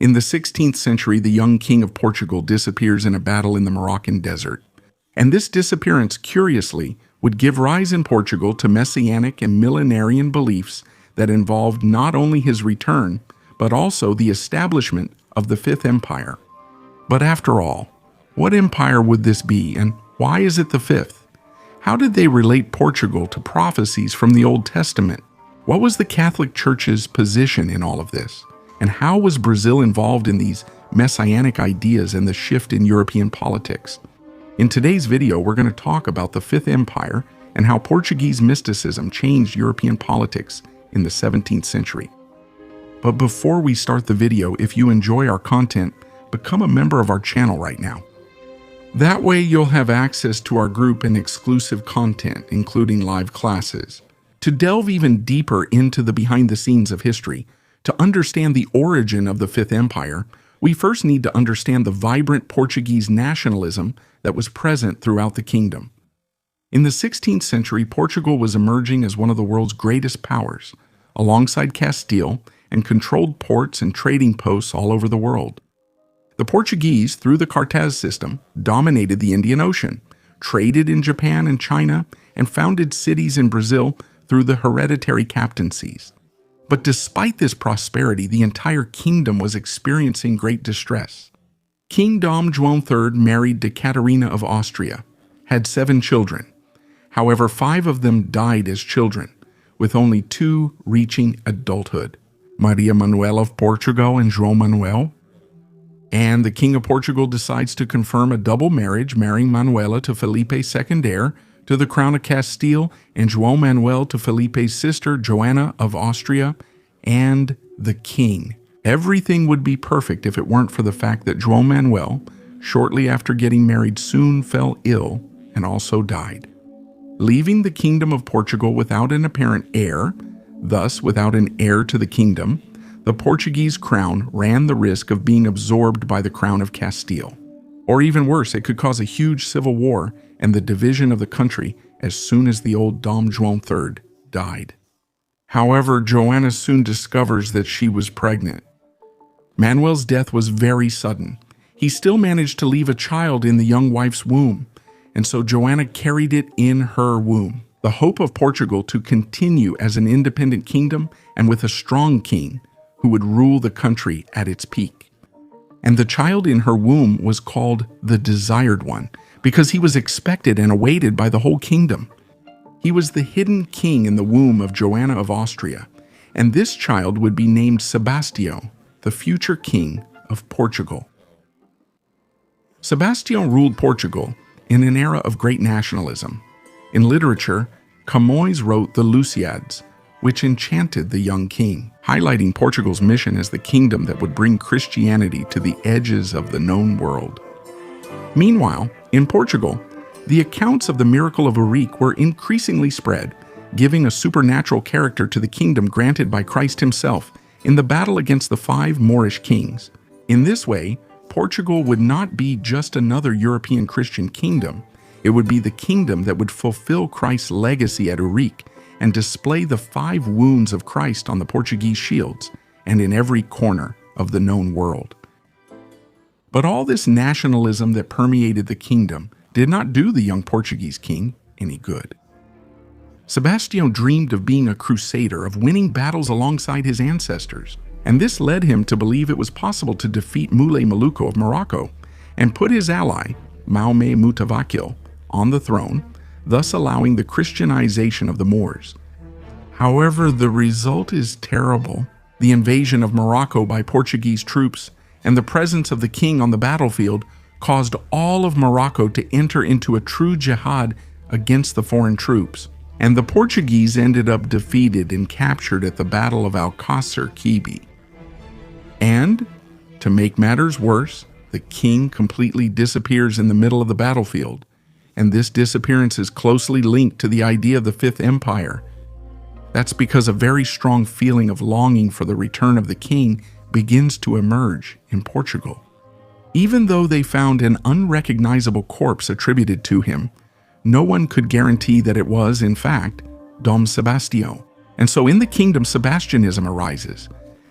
In the 16th century, the young king of Portugal disappears in a battle in the Moroccan desert. And this disappearance, curiously, would give rise in Portugal to Messianic and millenarian beliefs that involved not only his return, but also the establishment of the Fifth Empire. But after all, what empire would this be, and why is it the fifth? How did they relate Portugal to prophecies from the Old Testament? What was the Catholic Church's position in all of this? And how was Brazil involved in these messianic ideas and the shift in European politics? In today's video, we're going to talk about the Fifth Empire and how Portuguese mysticism changed European politics in the 17th century. But before we start the video, if you enjoy our content, become a member of our channel right now. That way you'll have access to our group and exclusive content, including live classes. To delve even deeper into the behind the scenes of history, to understand the origin of the Fifth Empire, we first need to understand the vibrant Portuguese nationalism that was present throughout the kingdom. In the 16th century, Portugal was emerging as one of the world's greatest powers, alongside Castile, and controlled ports and trading posts all over the world. The Portuguese, through the Cartaz system, dominated the Indian Ocean, traded in Japan and China, and founded cities in Brazil through the hereditary captaincies. But despite this prosperity, the entire kingdom was experiencing great distress. King Dom João III married to Catarina of Austria, had 7 children. However, 5 of them died as children, with only 2 reaching adulthood, Maria Manuela of Portugal and João Manuel. And the King of Portugal decides to confirm a double marriage, marrying Manuela to Felipe's second heir to the crown of Castile, and João Manuel to Felipe's sister, Joanna of Austria, and the king. Everything would be perfect if it weren't for the fact that João Manuel, shortly after getting married, soon fell ill and also died. Leaving the kingdom of Portugal without an apparent heir, thus without an heir to the kingdom, the Portuguese crown ran the risk of being absorbed by the crown of Castile. Or even worse, it could cause a huge civil war and the division of the country as soon as the old Dom João III died. However, Joanna soon discovers that she was pregnant. Manuel's death was very sudden. He still managed to leave a child in the young wife's womb, and so Joanna carried it in her womb. The hope of Portugal to continue as an independent kingdom and with a strong king who would rule the country at its peak. And the child in her womb was called the Desired One because he was expected and awaited by the whole kingdom. He was the hidden king in the womb of Joanna of Austria, and this child would be named Sebastião, the future king of Portugal. Sebastião ruled Portugal in an era of great nationalism. In literature, Camões wrote the Lusíads, which enchanted the young king, highlighting Portugal's mission as the kingdom that would bring Christianity to the edges of the known world. Meanwhile, in Portugal, the accounts of the miracle of Eurique were increasingly spread, giving a supernatural character to the kingdom granted by Christ himself in the battle against the 5 Moorish kings. In this way, Portugal would not be just another European Christian kingdom. It would be the kingdom that would fulfill Christ's legacy at Eurique and display the 5 wounds of Christ on the Portuguese shields and in every corner of the known world. But all this nationalism that permeated the kingdom did not do the young Portuguese king any good. Sebastião dreamed of being a crusader, of winning battles alongside his ancestors, and this led him to believe it was possible to defeat Moulay Maluco of Morocco and put his ally, Maomé Mutawakil, on the throne, thus allowing the Christianization of the Moors. However, the result is terrible. The invasion of Morocco by Portuguese troops and the presence of the king on the battlefield caused all of Morocco to enter into a true jihad against the foreign troops, and the Portuguese ended up defeated and captured at the Battle of Alcácer Quibé. And, to make matters worse, the king completely disappears in the middle of the battlefield, and this disappearance is closely linked to the idea of the Fifth Empire. That's because a very strong feeling of longing for the return of the king begins to emerge in Portugal. Even though they found an unrecognizable corpse attributed to him, no one could guarantee that it was, in fact, Dom Sebastião. And so in the kingdom, Sebastianism arises,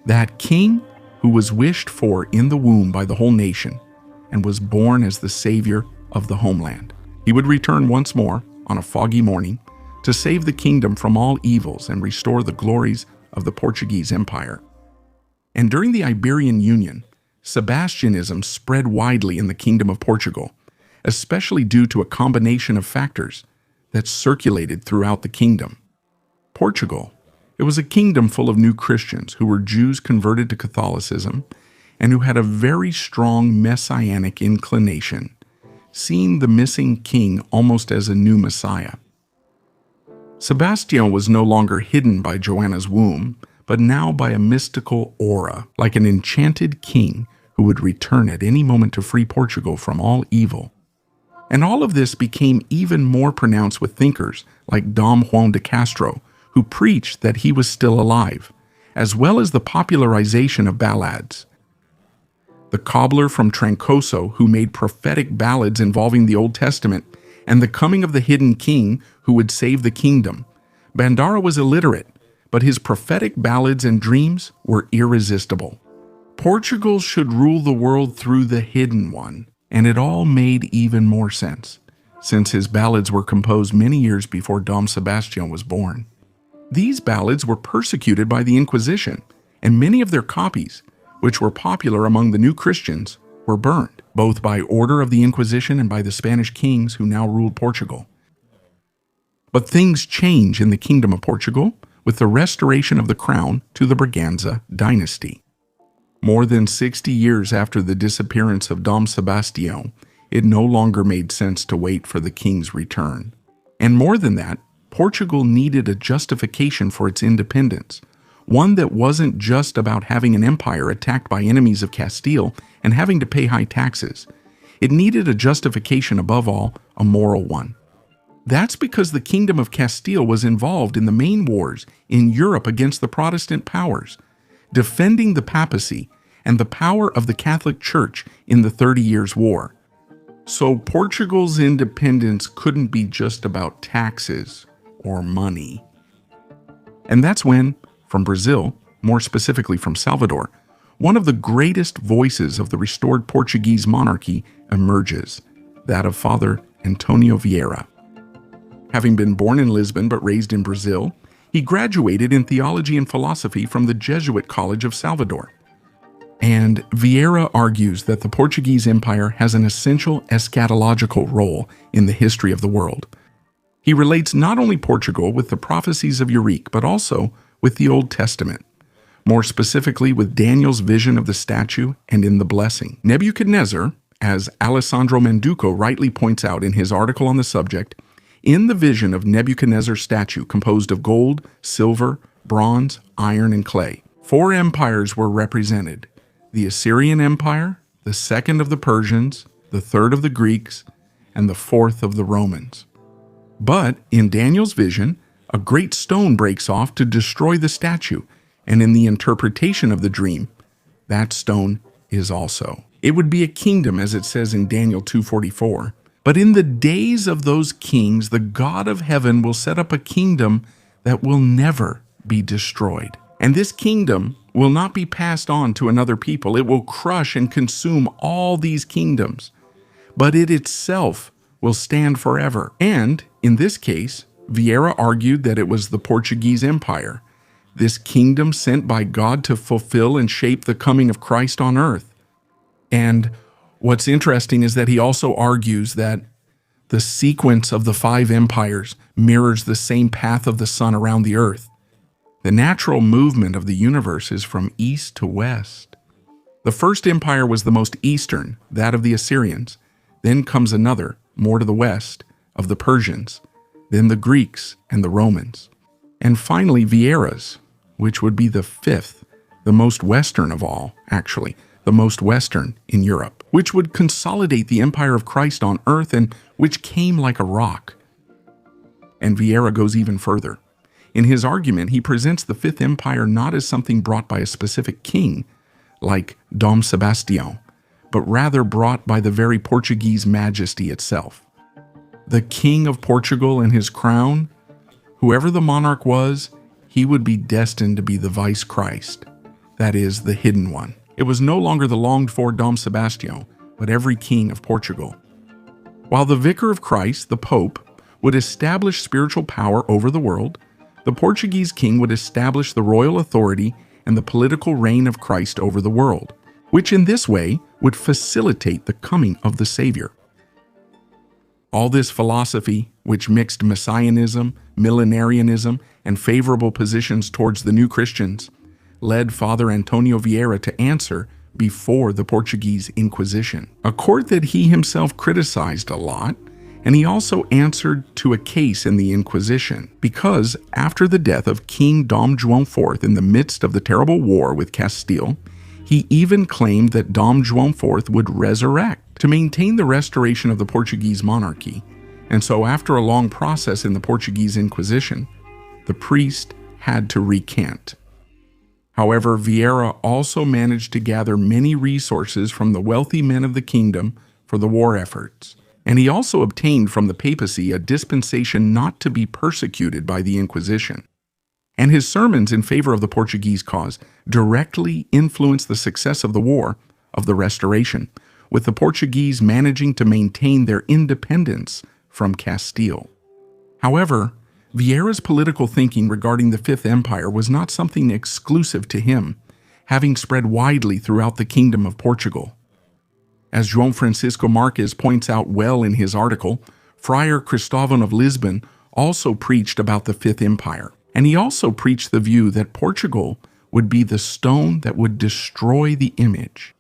that king who was wished for in the womb by the whole nation and was born as the savior of the homeland. He would return once more on a foggy morning to save the kingdom from all evils and restore the glories of the Portuguese Empire. And during the Iberian Union, Sebastianism spread widely in the Kingdom of Portugal, especially due to a combination of factors that circulated throughout the kingdom. Portugal, it was a kingdom full of new Christians who were Jews converted to Catholicism and who had a very strong messianic inclination, seeing the missing king almost as a new Messiah. Sebastião was no longer hidden by Joanna's womb, but now by a mystical aura, like an enchanted king who would return at any moment to free Portugal from all evil. And all of this became even more pronounced with thinkers like Dom Juan de Castro, who preached that he was still alive, as well as the popularization of ballads. The cobbler from Trancoso, who made prophetic ballads involving the Old Testament and the coming of the hidden king who would save the kingdom. Bandara was illiterate, but his prophetic ballads and dreams were irresistible. Portugal should rule the world through the hidden one, and it all made even more sense, since his ballads were composed many years before Dom Sebastião was born. These ballads were persecuted by the Inquisition, and many of their copies, which were popular among the new Christians, were burned, both by order of the Inquisition and by the Spanish kings who now ruled Portugal. But things change in the Kingdom of Portugal with the restoration of the crown to the Braganza dynasty. More than 60 years after the disappearance of Dom Sebastião, it no longer made sense to wait for the king's return. And more than that, Portugal needed a justification for its independence, one that wasn't just about having an empire attacked by enemies of Castile and having to pay high taxes. It needed a justification, above all, a moral one. That's because the Kingdom of Castile was involved in the main wars in Europe against the Protestant powers, defending the papacy and the power of the Catholic Church in the 30 Years' War. So Portugal's independence couldn't be just about taxes or money. And that's when, from Brazil, more specifically from Salvador, one of the greatest voices of the restored Portuguese monarchy emerges, that of Father Antonio Vieira. Having been born in Lisbon but raised in Brazil, he graduated in theology and philosophy from the Jesuit College of Salvador. And Vieira argues that the Portuguese Empire has an essential eschatological role in the history of the world. He relates not only Portugal with the prophecies of Eurique, but also with the Old Testament, more specifically with Daniel's vision of the statue and in the blessing. Nebuchadnezzar, as Alessandro Manduca rightly points out in his article on the subject, in the vision of Nebuchadnezzar's statue composed of gold, silver, bronze, iron, and clay, 4 empires were represented: the Assyrian Empire, the 2nd of the Persians, the 3rd of the Greeks, and the 4th of the Romans. But in Daniel's vision, a great stone breaks off to destroy the statue, and in the interpretation of the dream, that stone is also. It would be a kingdom, as it says in Daniel 2:44. But in the days of those kings, the God of heaven will set up a kingdom that will never be destroyed. And this kingdom will not be passed on to another people. It will crush and consume all these kingdoms, but it itself will stand forever. And in this case, Vieira argued that it was the Portuguese Empire, this kingdom sent by God to fulfill and shape the coming of Christ on earth. And what's interesting is that he also argues that the sequence of the 5 empires mirrors the same path of the sun around the earth. The natural movement of the universe is from east to west. The first empire was the most eastern, that of the Assyrians. Then comes another, more to the west, of the Persians. Then the Greeks and the Romans. And finally Vieira's, which would be the 5th, the most western of all, actually, the most western in Europe, which would consolidate the empire of Christ on earth and which came like a rock. And Vieira goes even further. In his argument, he presents the 5th empire not as something brought by a specific king, like Dom Sebastião, but rather brought by the very Portuguese majesty itself. The king of Portugal and his crown, whoever the monarch was, he would be destined to be the vice Christ, that is, the hidden one. It was no longer the longed-for Dom Sebastião, but every king of Portugal. While the Vicar of Christ, the Pope, would establish spiritual power over the world, the Portuguese king would establish the royal authority and the political reign of Christ over the world, which in this way would facilitate the coming of the Savior. All this philosophy, which mixed Messianism, millenarianism, and favorable positions towards the new Christians, led Father Antonio Vieira to answer before the Portuguese Inquisition, a court that he himself criticized a lot, and he also answered to a case in the Inquisition, because after the death of King Dom João IV in the midst of the terrible war with Castile, he even claimed that Dom João IV would resurrect to maintain the restoration of the Portuguese monarchy. And so after a long process in the Portuguese Inquisition, the priest had to recant. However, Vieira also managed to gather many resources from the wealthy men of the kingdom for the war efforts. And he also obtained from the papacy a dispensation not to be persecuted by the Inquisition. And his sermons in favor of the Portuguese cause directly influenced the success of the War of the Restoration, with the Portuguese managing to maintain their independence from Castile. However, Vieira's political thinking regarding the Fifth Empire was not something exclusive to him, having spread widely throughout the Kingdom of Portugal. As João Francisco Marques points out well in his article, Friar Cristóvão of Lisbon also preached about the Fifth Empire, and he also preached the view that Portugal would be the stone that would destroy the image.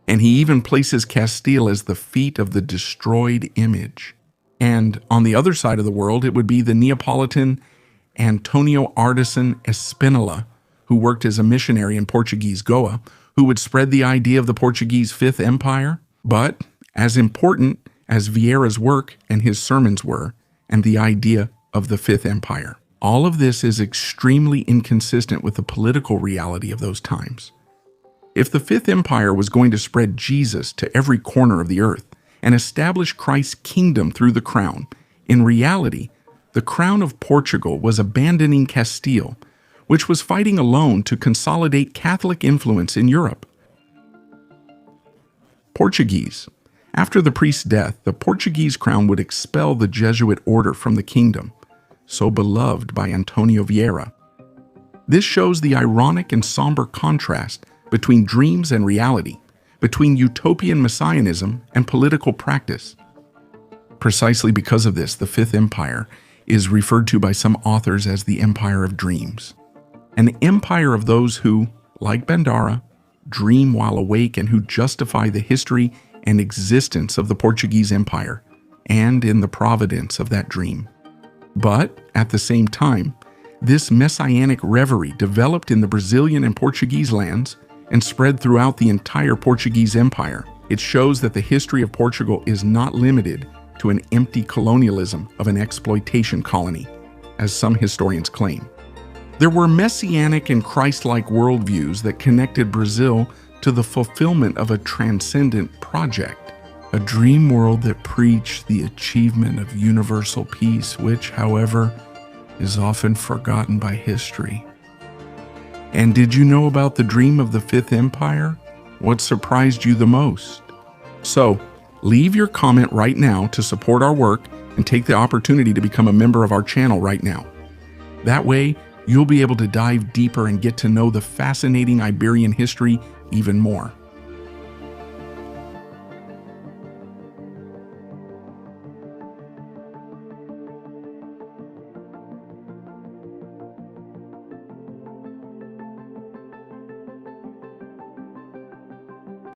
And he even places Castile as the feet of the destroyed image. And on the other side of the world, it would be the Neapolitan Antonio Artisan Espínola, who worked as a missionary in Portuguese Goa, who would spread the idea of the Portuguese Fifth Empire. But as important as Vieira's work and his sermons were, and the idea of the Fifth Empire, all of this is extremely inconsistent with the political reality of those times. If the Fifth Empire was going to spread Jesus to every corner of the earth and establish Christ's kingdom through the crown, in reality, the crown of Portugal was abandoning Castile, which was fighting alone to consolidate Catholic influence in Europe. Portuguese. After the priest's death, the Portuguese crown would expel the Jesuit order from the kingdom, so beloved by Antonio Vieira. This shows the ironic and somber contrast between dreams and reality, between utopian messianism and political practice. Precisely because of this, the Fifth Empire is referred to by some authors as the Empire of Dreams, an empire of those who, like Bandara, dream while awake and who justify the history and existence of the Portuguese Empire and in the providence of that dream. But, at the same time, this messianic reverie developed in the Brazilian and Portuguese lands and spread throughout the entire Portuguese Empire. It shows that the history of Portugal is not limited to an empty colonialism of an exploitation colony, as some historians claim. There were messianic and Christ-like worldviews that connected Brazil to the fulfillment of a transcendent project, a dream world that preached the achievement of universal peace, which, however, is often forgotten by history. And did you know about the dream of the Fifth Empire? What surprised you the most? So, leave your comment right now to support our work and take the opportunity to become a member of our channel right now. That way, you'll be able to dive deeper and get to know the fascinating Iberian history even more.